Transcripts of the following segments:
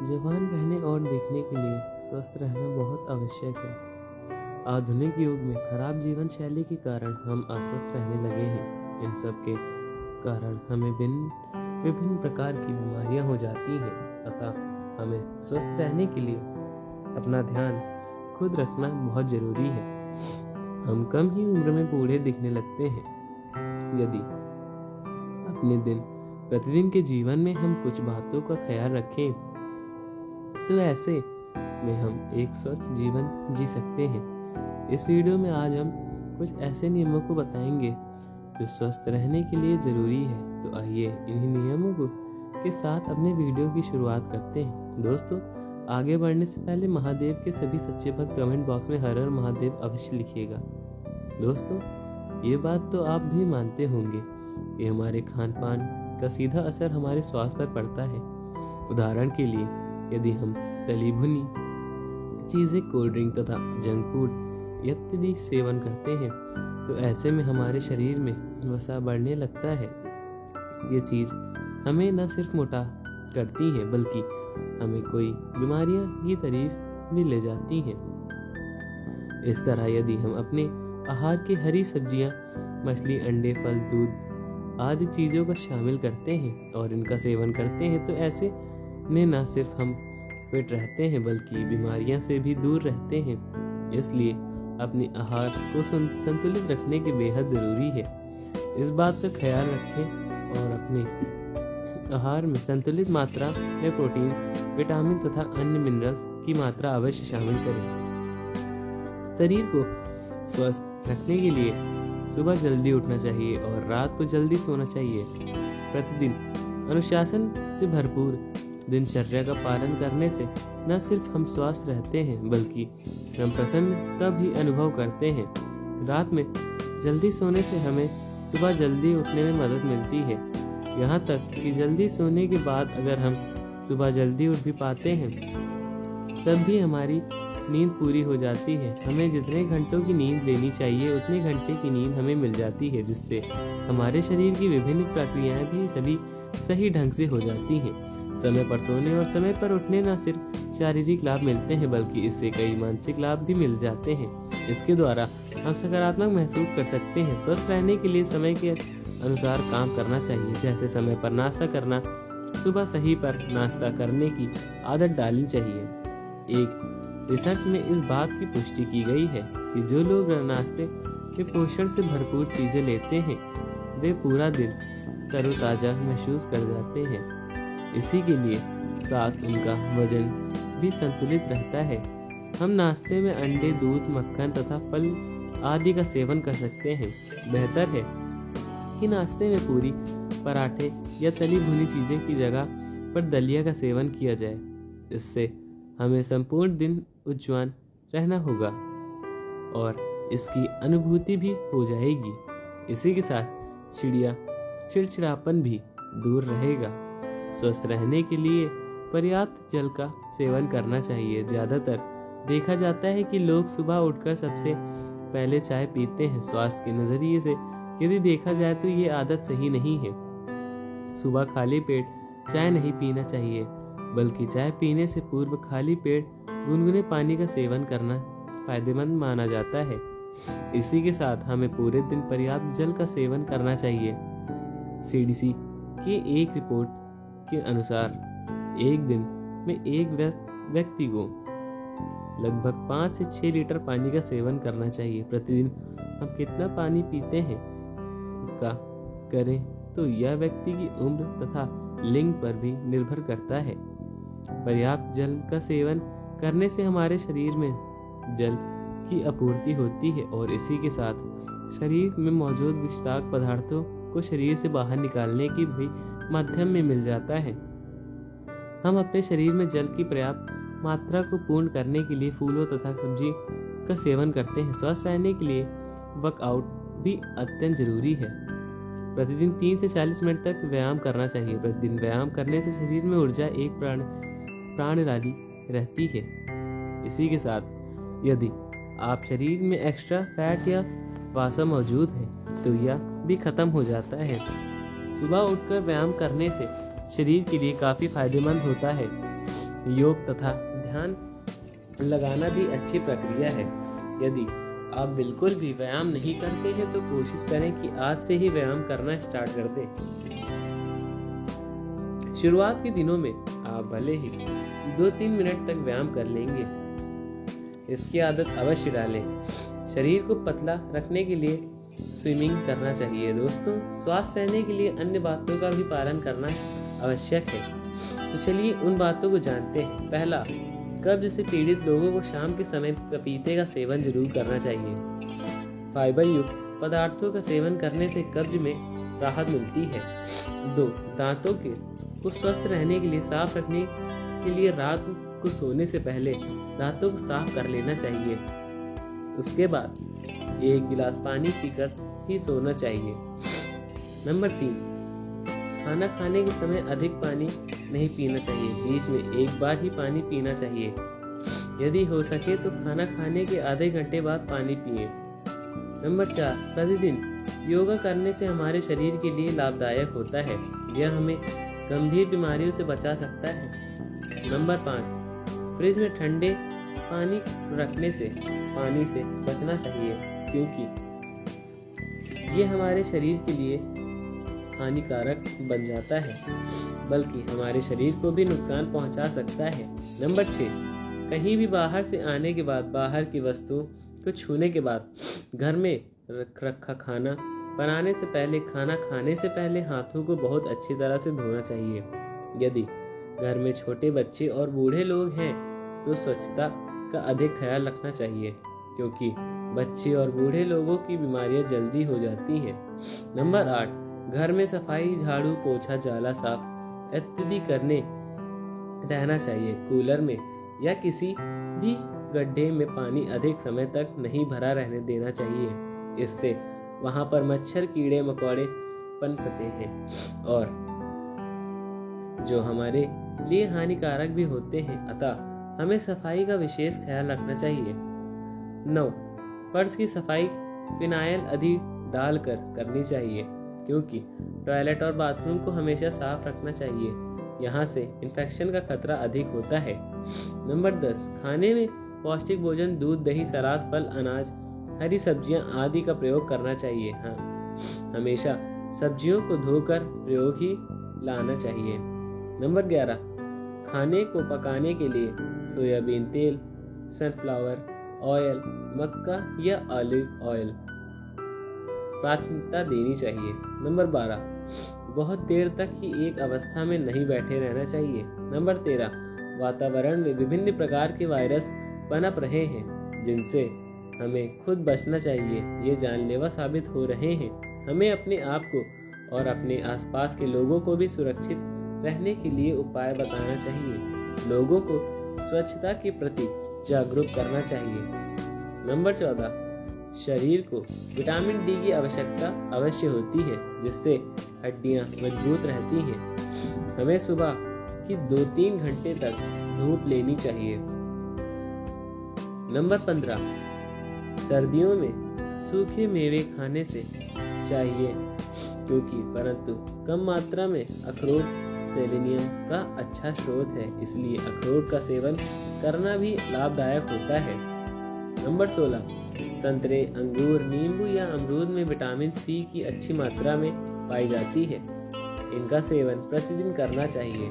जवान रहने और देखने के लिए स्वस्थ रहना बहुत आवश्यक है। आधुनिक युग में खराब जीवन शैली के कारण हम अस्वस्थ रहने लगे हैं। इन सब के कारण हमें विभिन्न प्रकार की बीमारियां हो जाती हैं। अतः हमें स्वस्थ रहने के लिए अपना ध्यान खुद रखना बहुत जरूरी है। हम कम ही उम्र में बूढ़े दिखने लगते हैं। यदि अपने प्रतिदिन के जीवन में हम कुछ बातों का ख्याल रखें तो ऐसे में हम एक स्वस्थ जीवन जी सकते हैं। इस वीडियो में आज हम कुछ ऐसे नियमों को बताएंगे जो स्वस्थ रहने के लिए जरूरी है। तो आइए इन्हीं नियमों के साथ अपने वीडियो की शुरुआत करते हैं। दोस्तों, आगे बढ़ने से पहले महादेव के सभी सच्चे भक्त कमेंट बॉक्स में हर हर महादेव अवश्य लिखिएगा। दोस्तों, ये बात तो आप भी मानते होंगे कि हमारे खान पान का सीधा असर हमारे स्वास्थ्य पर पड़ता है। उदाहरण के लिए, यदि हम तली भुनी चीज़ें, कोल्ड ड्रिंक तथा जंक फूड इत्यादि सेवन करते हैं तो ऐसे में हमारे शरीर में वसा बढ़ने लगता है। ये चीज़ हमें न सिर्फ मोटा करती है बल्कि हमें कोई बीमारियां की तरफ भी ले जाती हैं। इस तरह यदि हम अपने आहार के हरी सब्जियां, मछली, अंडे, फल, दूध आदि चीज़ों को शामिल करते हैं और इनका सेवन करते हैं तो ऐसे में न सिर्फ हम फिट रहते हैं बल्कि बीमारियां से भी दूर रहते हैं। इसलिए अपने आहार को संतुलित रखने के बेहद ज़रूरी है। इस बात का ख्याल रखें और अपने आहार में संतुलित मात्रा में प्रोटीन, विटामिन तथा अन्य मिनरल्स की मात्रा अवश्य शामिल करें। शरीर को स्वस्थ रखने के लिए सुबह जल्दी उठना चाहिए और रात को जल्दी सोना चाहिए। प्रतिदिन अनुशासन से भरपूर दिनचर्या का पालन करने से न सिर्फ हम स्वस्थ रहते हैं बल्कि हम प्रसन्न का भी अनुभव करते हैं। रात में जल्दी सोने से हमें सुबह जल्दी उठने में मदद मिलती है। यहाँ तक कि जल्दी सोने के बाद अगर हम सुबह जल्दी उठ भी पाते हैं तब भी हमारी नींद पूरी हो जाती है। हमें जितने घंटों की नींद लेनी चाहिए उतने घंटे की नींद हमें मिल जाती है, जिससे हमारे शरीर की विभिन्न प्रक्रियाएं भी सभी सही ढंग से हो जाती हैं। समय पर सोने और समय पर उठने न सिर्फ शारीरिक लाभ मिलते हैं बल्कि इससे कई मानसिक लाभ भी मिल जाते हैं। इसके द्वारा हम सकारात्मक महसूस कर सकते हैं। स्वस्थ रहने के लिए समय के अनुसार काम करना चाहिए, जैसे समय पर नाश्ता करना, सुबह सही पर नाश्ता करने की आदत डालनी चाहिए। एक रिसर्च में इस बात की पुष्टि की गई है कि जो लोग नाश्ते में पोषण से भरपूर चीजें लेते हैं वे पूरा दिन तरोताजा महसूस कर जाते हैं। इसी के लिए साथ उनका वजन भी संतुलित रहता है। हम नाश्ते में अंडे, दूध, मक्खन तथा फल आदि का सेवन कर सकते हैं। बेहतर है कि नाश्ते में पूरी, पराठे या तली भुनी चीज़ें की जगह पर दलिया का सेवन किया जाए। इससे हमें संपूर्ण दिन उज्ज्वल रहना होगा और इसकी अनुभूति भी हो जाएगी। इसी के साथ चिड़चिड़ापन भी दूर रहेगा। स्वस्थ रहने के लिए पर्याप्त जल का सेवन करना चाहिए। ज़्यादातर देखा जाता है कि लोग सुबह उठकर सबसे पहले चाय पीते हैं। स्वास्थ्य के नज़रिए से यदि देखा जाए तो ये आदत सही नहीं है। सुबह खाली पेट चाय नहीं पीना चाहिए बल्कि चाय पीने से पूर्व खाली पेट गुनगुने पानी का सेवन करना फायदेमंद माना जाता है। इसी के साथ हमें पूरे दिन पर्याप्त जल का सेवन करना चाहिए। CDC की एक रिपोर्ट के अनुसार एक दिन में एक व्यक्ति को लगभग 5 से 6 लीटर पानी का सेवन करना चाहिए। प्रतिदिन हम कितना पानी पीते हैं इसका करें तो यह व्यक्ति की उम्र तथा लिंग पर भी निर्भर करता है। पर्याप्त जल का सेवन करने से हमारे शरीर में जल की आपूर्ति होती है और इसी के साथ शरीर में मौजूद विषाक्त पदार्थों को शरीर से बाहर निकालने की भी माध्यम में मिल जाता है। हम अपने शरीर में जल की पर्याप्त मात्रा को पूर्ण करने के लिए फूलों तथा सब्जी का सेवन करते हैं। स्वस्थ रहने के लिए वर्कआउट भी अत्यंत जरूरी है। प्रतिदिन 30 से 40 मिनट तक व्यायाम करना चाहिए। प्रतिदिन व्यायाम करने से शरीर में ऊर्जा एक प्राणवायु रहती है। इसी के साथ यदि आप शरीर में एक्स्ट्रा फैट या वसा मौजूद है तो यह भी खत्म हो जाता है। सुबह उठकर व्यायाम करने से शरीर के लिए काफ़ी फायदेमंद होता है। योग तथा ध्यान लगाना भी अच्छी प्रक्रिया है। यदि आप बिल्कुल भी व्यायाम नहीं करते हैं तो कोशिश करें कि आज से ही व्यायाम करना स्टार्ट कर दें। शुरुआत के दिनों में आप भले ही 2-3 मिनट तक व्यायाम कर लेंगे, इसकी आदत अवश्य डालें। शरीर को पतला रखने के लिए स्विमिंग करना चाहिए। दोस्तों, स्वस्थ रहने के लिए अन्य बातों का भी पालन करना आवश्यक है। तो चलिए उन बातों को जानते हैं। पहला, कब्ज से पीड़ित लोगों को शाम के समय पपीते का सेवन जरूर करना चाहिए। फाइबर युक्त पदार्थों का सेवन करने से कब्ज में राहत मिलती है। 2, दांतों को स्वस्थ रहने के लिए साफ रखने के लिए रात को सोने से पहले दांतों को साफ कर लेना चाहिए। उसके बाद 1 गिलास पानी पीकर ही सोना चाहिए। नंबर 3, खाना खाने के समय अधिक पानी नहीं पीना चाहिए। बीच में एक बार ही पानी पीना चाहिए। यदि हो सके तो खाना खाने के आधे घंटे बाद पानी पिएं। नंबर 4, प्रतिदिन योगा करने से हमारे शरीर के लिए लाभदायक होता है। यह हमें गंभीर बीमारियों से बचा सकता है। नंबर 5, फ्रिज में ठंडे पानी रखने से पानी से बचना चाहिए, क्योंकि ये हमारे शरीर के लिए हानिकारक बन जाता है, बल्कि हमारे शरीर को भी नुकसान पहुंचा सकता है। नंबर 6, कहीं भी बाहर से आने के बाद बाहर की वस्तुओं को छूने के बाद घर में रखा खाना बनाने से पहले, खाना खाने से पहले हाथों को बहुत अच्छी तरह से धोना चाहिए। यदि घर में छोटे बच्चे और बूढ़े लोग हैं तो स्वच्छता का अधिक ख्याल रखना चाहिए, क्योंकि बच्चे और बूढ़े लोगों की बीमारियां जल्दी हो जाती हैं। नंबर 8, घर में सफाई, झाड़ू, पोछा, जाला साफ इत्यादि करने रहना चाहिए। कूलर में या किसी भी गड्ढे में पानी अधिक समय तक नहीं भरा रहने देना चाहिए। इससे वहां पर मच्छर, कीड़े मकोड़े पनपते हैं और जो हमारे लिए हानिकारक भी होते हैं। अतः हमें सफाई का विशेष ख्याल रखना चाहिए। 9, फर्श की सफाई फिनाइल आदि डालकर करनी चाहिए, क्योंकि टॉयलेट और बाथरूम को हमेशा साफ रखना चाहिए। यहाँ से इन्फेक्शन का खतरा अधिक होता है। नंबर 10, खाने में पौष्टिक भोजन, दूध, दही, सलाद, फल, अनाज, हरी सब्जियां आदि का प्रयोग करना चाहिए। हाँ, हमेशा सब्जियों को धोकर प्रयोग ही लाना चाहिए। नंबर 11, खाने को पकाने के लिए सोयाबीन तेल, सनफ्लावर ऑयल, मक्का या ऑलिव ऑयल प्राथमिकता देनी चाहिए। नंबर 12, बहुत देर तक ही एक अवस्था में नहीं बैठे रहना चाहिए। नंबर 13, वातावरण में विभिन्न प्रकार के वायरस पनप रहे हैं, जिनसे हमें खुद बचना चाहिए। ये जानलेवा साबित हो रहे हैं। हमें अपने आप को और अपने आसपास के लोगों को भी सुरक्षित रहने के लिए उपाय बताना चाहिए। लोगों को स्वच्छता के प्रति जागरूक करना चाहिए। नंबर 14, शरीर को विटामिन डी की आवश्यकता अवश्य होती है, जिससे हड्डियां मजबूत रहती हैं। हमें सुबह की 2-3 घंटे तक धूप लेनी चाहिए। नंबर 15, सर्दियों में सूखे मेवे खाने से चाहिए, क्योंकि परंतु कम मात्रा में अखरोट सेलेनियम का अच्छा स्रोत है, इसलिए अखरोट का सेवन करना भी लाभदायक होता है। नंबर 16, संतरे, अंगूर, नींबू या अमरूद में विटामिन सी की अच्छी मात्रा में पाई जाती है। इनका सेवन प्रतिदिन करना चाहिए।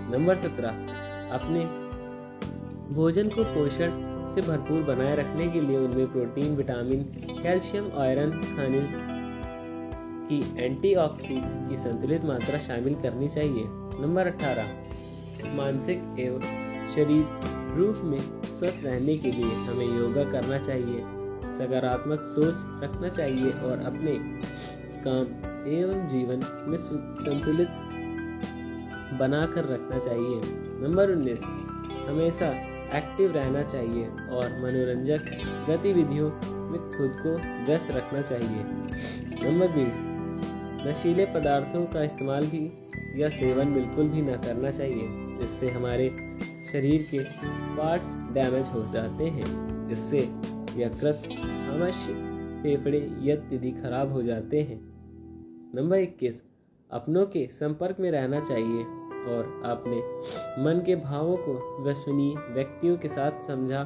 नंबर 17, अपने भोजन को पोषण से भरपूर बनाए रखने के लिए उनमें प्रोटीन, विटामिन, कैल्शियम, आयरन, खनिज की एंटीऑक्सीडेंट की संतुलित मात्रा शामिल करनी चाहिए। नंबर 18, मानसिक एवं शरीर रूप में स्वस्थ रहने के लिए हमें योगा करना चाहिए, सकारात्मक सोच रखना चाहिए और अपने काम एवं जीवन में संतुलित बनाकर रखना चाहिए। नंबर 19, हमेशा एक्टिव रहना चाहिए और मनोरंजक गतिविधियों में खुद को व्यस्त रखना चाहिए। नंबर 20, नशीले पदार्थों का इस्तेमाल भी या सेवन बिल्कुल भी न करना चाहिए, जिससे हमारे शरीर के पार्ट्स डैमेज हो जाते हैं। इससे यकृत, अवश्य फेफड़े इत्यादि खराब हो जाते हैं। नंबर 21, अपनों के संपर्क में रहना चाहिए और अपने मन के भावों को विश्वसनीय व्यक्तियों के साथ समझा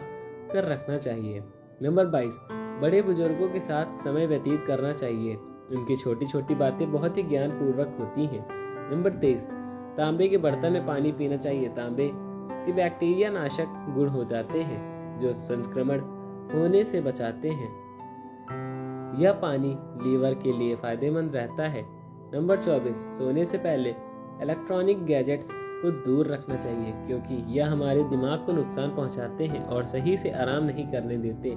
कर रखना चाहिए। नंबर 22, बड़े बुजुर्गों के साथ समय व्यतीत करना चाहिए। उनकी छोटी छोटी बातें बहुत ही ज्ञानपूर्वक होती हैं। नंबर 23, तांबे के बर्तन में पानी पीना चाहिए। तांबे के बैक्टीरिया नाशक गुण हो जाते हैं जो संक्रमण होने से बचाते हैं। यह पानी लीवर के लिए फायदेमंद रहता है। नंबर 24, सोने से पहले इलेक्ट्रॉनिक गैजेट्स को दूर रखना चाहिए क्योंकि यह हमारे दिमाग को नुकसान पहुंचाते हैं और सही से आराम नहीं करने देते।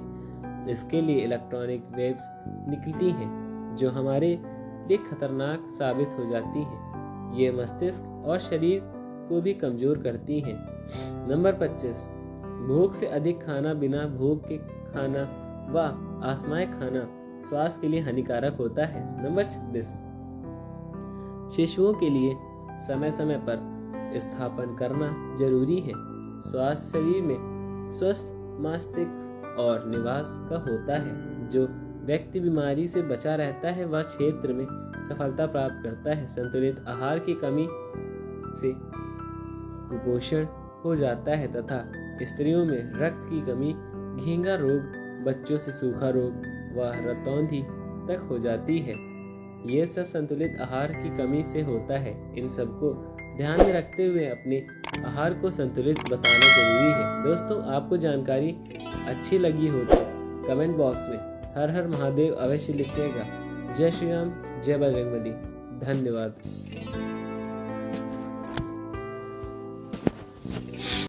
इसके लिए इलेक्ट्रॉनिक वेव्स निकलती हैं जो हमारे लिए खतरनाक साबित हो जाती हैं। ये मस्तिष्क और शरीर को भी कमजोर करती हैं। नंबर 25, भूख से अधिक खाना, बिना भूख के खाना व आसमाए खाना स्वास्थ्य के लिए हानिकारक होता है। नंबर 26, शिशुओं के लिए समय समय पर स्थापन करना जरूरी है। स्वास्थ्य शरीर में स्वस्थ मस्तिष्क और निवास का होता है। जो व्यक्ति बीमारी से बचा रहता है वह क्षेत्र में सफलता प्राप्त करता है। संतुलित आहार की कमी से कुपोषण हो जाता है तथा स्त्रियों में रक्त की कमी, घेंगा रोग, बच्चों से सूखा रोग व रतौंधी तक हो जाती है। ये सब संतुलित आहार की कमी से होता है। इन सबको ध्यान में रखते हुए अपने आहार को संतुलित बताना जरूरी है। दोस्तों, आपको जानकारी अच्छी लगी हो तो कमेंट बॉक्स में हर हर महादेव अवश्य लिखिएगा। जय श्री राम, जय बजरंगबली। धन्यवाद।